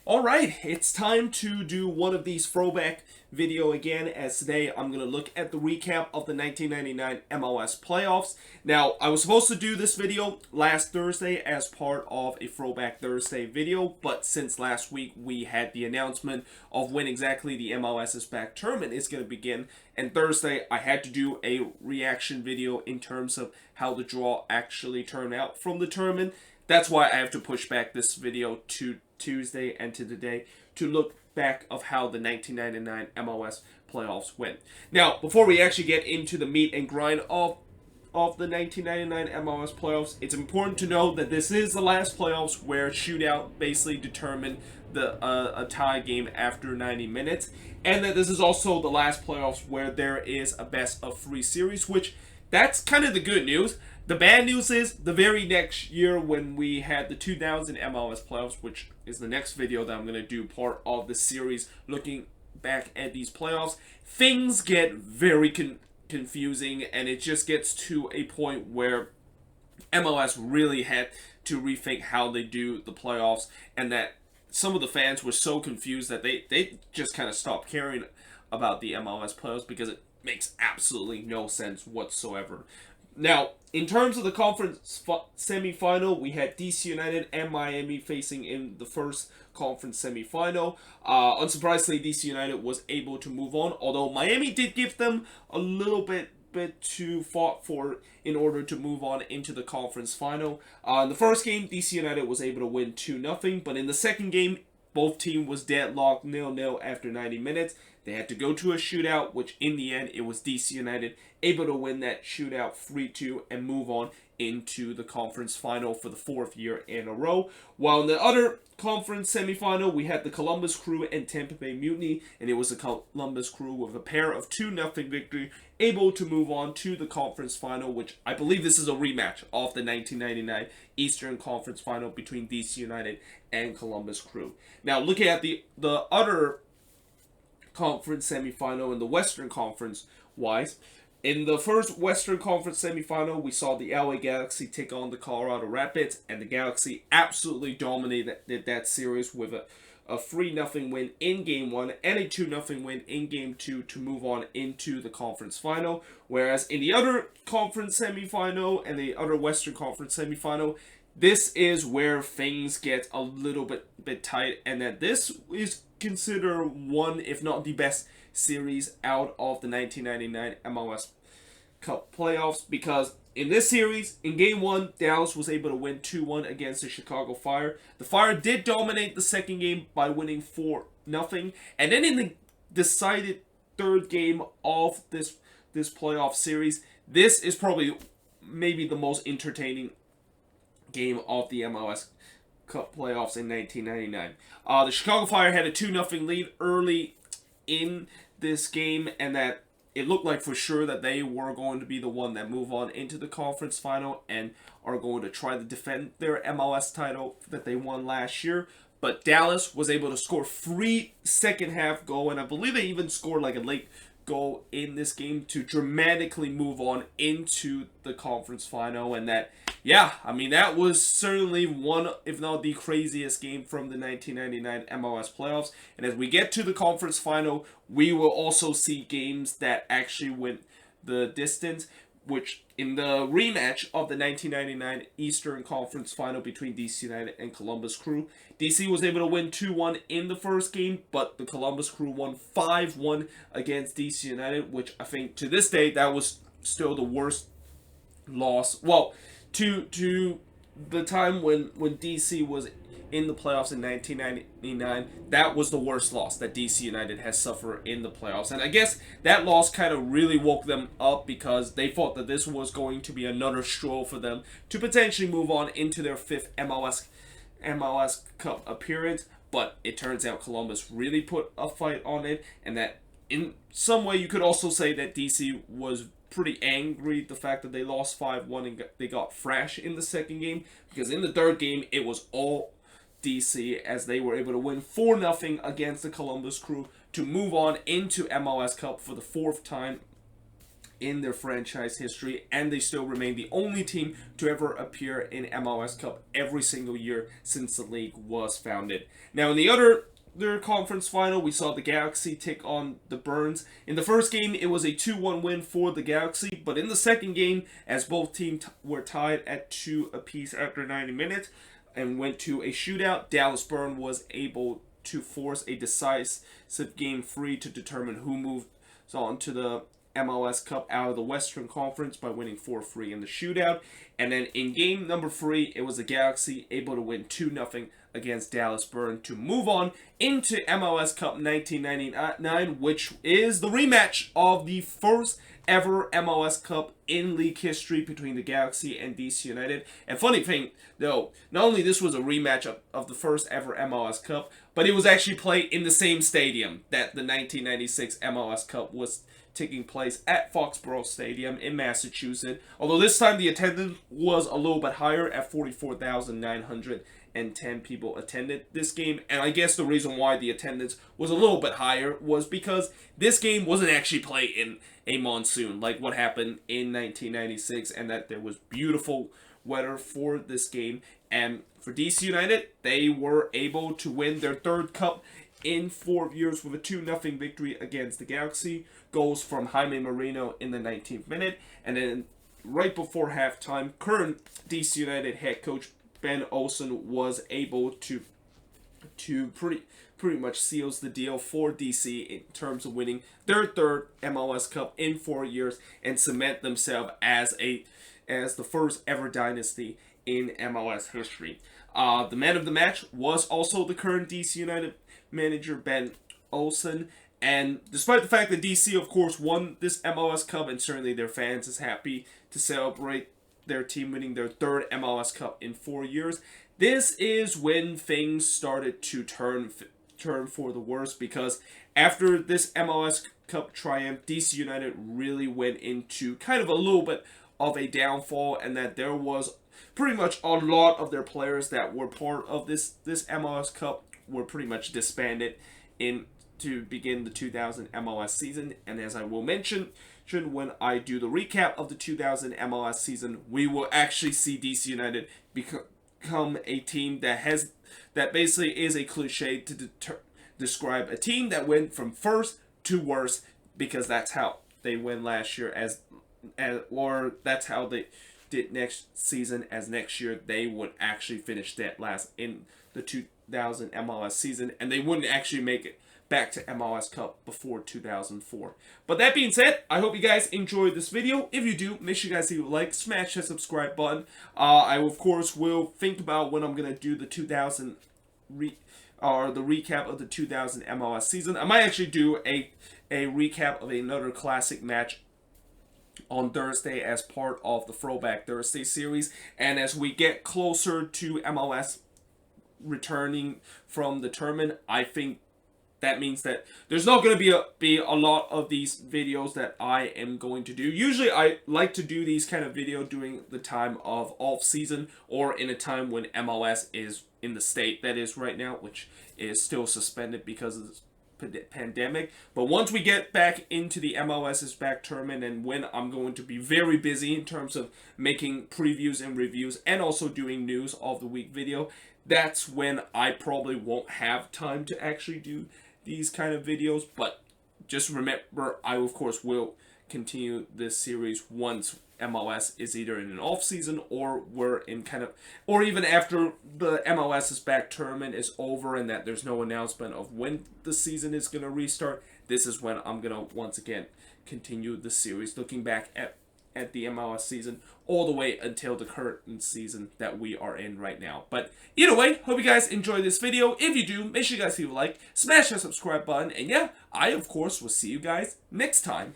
Alright, it's time to do one of these throwback video again, as today I'm going to look at the recap of the 1999 MLS playoffs. Now, I was supposed to do this video last Thursday as part of a Throwback Thursday video, but since last week we had the announcement of when exactly the MLS's back tournament is going to begin, and Thursday I had to do a reaction video in terms of how the draw actually turned out from the tournament. That's why I have to push back this video to Tuesday and to today to look back of how the 1999 MLS playoffs went. Now, before we actually get into the meat and grind of the 1999 MLS playoffs, it's important to know that this is the last playoffs where shootout basically determined a tie game after 90 minutes, and that this is also the last playoffs where there is a best of 3 series, which that's kind of the good news. The bad news is the very next year when we had the 2000 MLS playoffs, which is the next video that I'm going to do part of the series looking back at these playoffs, things get very confusing, and it just gets to a point where MLS really had to rethink how they do the playoffs, and that some of the fans were so confused that they just kind of stopped caring about the MLS playoffs because it makes absolutely no sense whatsoever. Now, in terms of the conference semifinal, we had DC United and Miami facing in the first conference semifinal. Unsurprisingly, DC United was able to move on, although Miami did give them a little bit to fought for in order to move on into the conference final. In the first game, DC United was able to win 2-0, but in the second game, both teams was deadlocked 0-0 after 90 minutes. They had to go to a shootout, which in the end, it was DC United able to win that shootout 3-2 and move on into the conference final for the 4th year in a row. While in the other conference semifinal, we had the Columbus Crew and Tampa Bay Mutiny, and it was the Columbus Crew with a pair of 2-0 victory, able to move on to the conference final, which I believe this is a rematch of the 1999 Eastern Conference Final between DC United and Columbus Crew. Now, looking at the other conference semifinal in the Western Conference wise, in the first Western Conference semifinal, we saw the LA Galaxy take on the Colorado Rapids, and the Galaxy absolutely dominated that series with a 3-0 win in Game 1 and a 2-0 win in Game 2 to move on into the conference final. Whereas in the other conference semifinal and the other Western Conference semifinal, this is where things get a little bit tight, and that this is considered one, if not the best series out of the 1999 MLS Cup playoffs, because in this series, in Game 1, Dallas was able to win 2-1 against the Chicago Fire. The Fire did dominate the second game by winning 4-0, and then in the decided third game of this playoff series, this is probably maybe the most entertaining game of the MLS Cup playoffs in 1999. The Chicago Fire had a 2-0 lead early in this game, and that it looked like for sure that they were going to be the one that move on into the conference final and are going to try to defend their MLS title that they won last year. But Dallas was able to score 3 second half goal, and I believe they even scored like a late goal in this game to dramatically move on into the conference final. And that, yeah, I mean, that was certainly one, if not the craziest game from the 1999 MLS playoffs. And as we get to the conference final, we will also see games that actually went the distance, which in the rematch of the 1999 Eastern Conference Final between DC United and Columbus Crew, DC was able to win 2-1 in the first game, but the Columbus Crew won 5-1 against DC United, which I think to this day that was still the worst loss. Well, to the time when DC was in the playoffs in 1999, that was the worst loss that DC United has suffered in the playoffs. And I guess that loss kind of really woke them up, because they thought that this was going to be another stroll for them to potentially move on into their 5th MLS Cup appearance. But it turns out Columbus really put a fight on it, and that in some way you could also say that DC was pretty angry the fact that they lost 5-1 and they got thrashed in the second game, because in the third game it was all DC, as they were able to win 4-0 against the Columbus Crew to move on into MLS Cup for the 4th time in their franchise history, and they still remain the only team to ever appear in MLS Cup every single year since the league was founded. Now, in their conference final, we saw the Galaxy take on the Burns. In the first game, it was a 2-1 win for the Galaxy, but in the second game, as both teams were tied at 2 apiece after 90 minutes and went to a shootout, Dallas Burn was able to force a decisive game 3 to determine who moves on to the MLS Cup out of the Western Conference by winning 4-3 in the shootout. And then in game number 3, it was the Galaxy able to win 2-0 against Dallas Burn to move on into MLS Cup 1999, which is the rematch of the first ever MLS Cup in league history between the Galaxy and DC United. And funny thing, though, not only this was a rematch of the first ever MLS Cup, but it was actually played in the same stadium that the 1996 MLS Cup was taking place at Foxborough Stadium in Massachusetts. Although this time the attendance was a little bit higher at 44,910 people attended this game. And I guess the reason why the attendance was a little bit higher was because this game wasn't actually played in a monsoon like what happened in 1996, and that there was beautiful weather for this game. And for DC United, they were able to win their third cup in 4 years with a 2-0 victory against the Galaxy. Goals from Jaime Moreno in the 19th minute. And then right before halftime, current DC United head coach Ben Olsen was able to pretty much seals the deal for DC in terms of winning their third MLS Cup in 4 years and cement themselves as the first ever dynasty in MLS history. The man of the match was also the current DC United manager Ben Olsen, and despite the fact that DC of course won this MLS Cup, and certainly their fans is happy to celebrate their team winning their third MLS Cup in 4 years, this is when things started to turn for the worse, because after this MLS Cup triumph, DC United really went into kind of a little bit of a downfall, and that there was pretty much a lot of their players that were part of this MLS Cup were pretty much disbanded to begin the 2000 MLS season. And as I will mention when I do the recap of the 2000 MLS season, we will actually see DC United become a team that basically is a cliche to describe a team that went from first to worst, because that's how they win last year or that's how they did next season, as next year they would actually finish dead last in the 2000 MLS season, and they wouldn't actually make it back to MLS Cup before 2004. But that being said, I hope you guys enjoyed this video. If you do, make sure you guys leave a like, smash that subscribe button. I of course will think about when I'm gonna do the 2000 the recap of the 2000 MLS season. I might actually do a recap of another classic match on Thursday as part of the Throwback Thursday series. And as we get closer to MLS returning from the tournament, I think that means that there's not going to be a lot of these videos that I am going to do. Usually I like to do these kind of video during the time of off season, or in a time when MLS is in the state that is right now, which is still suspended because of the pandemic. But once we get back into the MLS's back tournament, and when I'm going to be very busy in terms of making previews and reviews and also doing news of the week video, that's when I probably won't have time to actually do these kind of videos. But just remember, I of course will continue this series once MLS is either in an off season, or we're in or even after the MLS's back tournament is over and that there's no announcement of when the season is going to restart. This is when I'm going to once again continue the series, looking back at the MLS season all the way until the current season that we are in right now. But either way, hope you guys enjoy this video. If you do, make sure you guys leave a like, smash that subscribe button, and yeah, I of course will see you guys next time.